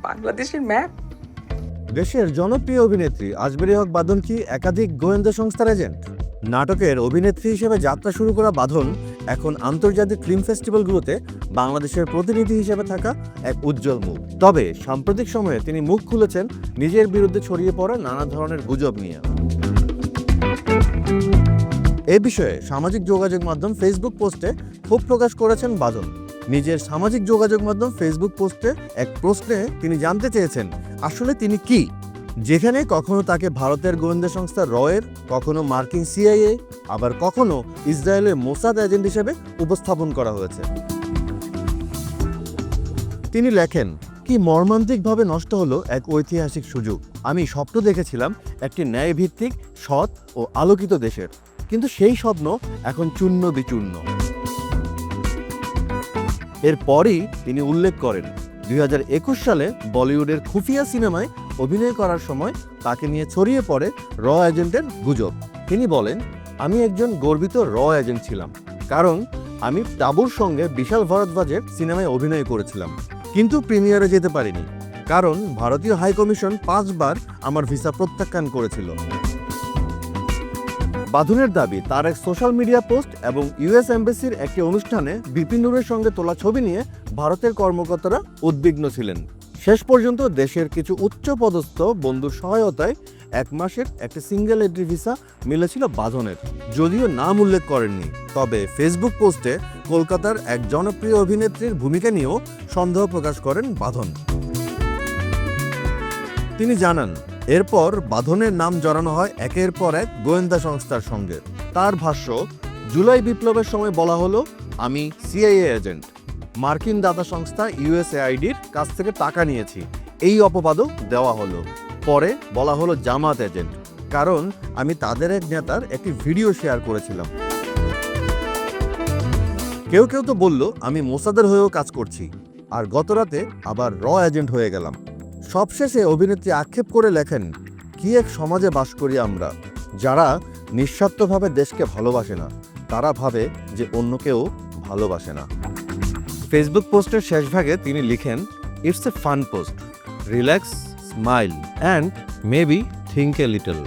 বাংলাদেশের ম্যাপ। দেশের জনপ্রিয় অভিনেত্রী আজমেরী হক বাঁধন কি একাধিক গোয়েন্দা সংস্থার এজেন্ট? নাটকের অভিনেত্রী হিসেবে যাত্রা শুরু করা বাঁধন এখন আন্তর্জাতিক ফিল্ম ফেস্টিভ্যালগুলোতে বাংলাদেশের প্রতিনিধি হিসেবে থাকা এক উজ্জ্বল মুখ। তবে সাম্প্রতিক সময়ে তিনি মুখ খুলেছেন নিজের বিরুদ্ধে ছড়িয়ে পড়া নানা ধরনের গুজব নিয়ে। এ বিষয়ে সামাজিক যোগাযোগ মাধ্যম ফেসবুক পোস্টে ক্ষোভ প্রকাশ করেছেন বাঁধন। নিজের সামাজিক যোগাযোগ মাধ্যম ফেসবুক পোস্টে এক প্রশ্নে তিনি জানতে চেয়েছেন আসলে তিনি কি, যেখানে কখনো তাকে ভারতের গোয়েন্দা সংস্থা রয়ের, কখনো মার্কিন সিআইএ, আবার কখনো ইসরায়েলের মোসাদ এজেন্ট হিসেবে উপস্থাপন করা হয়েছে। তিনি লেখেন, কি মর্মান্তিকভাবে নষ্ট হলো এক ঐতিহাসিক সুযোগ। আমি স্বপ্ন দেখেছিলাম একটি ন্যায়ভিত্তিক, সৎ ও আলোকিত দেশের, কিন্তু সেই স্বপ্ন এখন চূর্ণ বিচূর্ণ। এরপরই তিনি উল্লেখ করেন 2021 সালে বলিউডের খুফিয়া সিনেমায় অভিনয় করার সময় তাকে নিয়ে ছড়িয়ে পড়ে র এজেন্টের গুজব। তিনি বলেন, আমি একজন গর্বিত র এজেন্ট ছিলাম, কারণ আমি তাবুর সঙ্গে বিশাল ভরদ্বাজের সিনেমায় অভিনয় করেছিলাম, কিন্তু প্রিমিয়ারে যেতে পারিনি কারণ ভারতীয় হাইকমিশন 5 বার আমার ভিসা প্রত্যাখ্যান করেছিল। বাঁধনের দাবি, তার এক সোশ্যাল মিডিয়া পোস্ট এবং ইউএস এম্বাসির একটি অনুষ্ঠানে বিপিন নূরের সঙ্গে তোলা ছবি নিয়ে ভারতের কর্মকর্তারা উদ্বিগ্ন ছিলেন। শেষ পর্যন্ত দেশের কিছু উচ্চপদস্থ বন্ধুর সহায়তায় 1 মাসের একটি সিঙ্গেল এন্ট্রি ভিসা মিলেছিল বাঁধনের, যদিও নাম উল্লেখ করেননি। তবে ফেসবুক পোস্টে কলকাতার এক জনপ্রিয় অভিনেত্রীর ভূমিকা নিয়েও সন্দেহ প্রকাশ করেন বাঁধন। তিনি জানান, এরপর বাঁধনের নাম জড়ানো হয় একের পর এক গোয়েন্দা সংস্থার সঙ্গে। তার ভাষ্য, জুলাই বিপ্লবের সময় বলা হলো আমি সিআইএ এজেন্ট, মার্কিন দাতা সংস্থা ইউএসএআইডির কাছ থেকে টাকা নিয়েছি, এই অপবাদও দেওয়া হলো। পরে বলা হলো জামাত এজেন্ট, কারণ আমি তাদের এক নেতার একটি ভিডিও শেয়ার করেছিলাম। কেউ কেউ তো বলল আমি মোসাদের হয়েও কাজ করছি, আর গতরাতে আবার র এজেন্ট হয়ে গেলাম। সবশেষে অভিনেত্রী আক্ষেপ করে লেখেন, কি এক সমাজে বাস করি আমরা, যারা নিঃস্বার্থভাবে দেশকে ভালোবাসে না, তারা ভাবে যে অন্য কেউ ভালোবাসে না। ফেসবুক পোস্টের শেষ ভাগে তিনি লিখেন, it's a fun post, relax, smile and maybe think a little.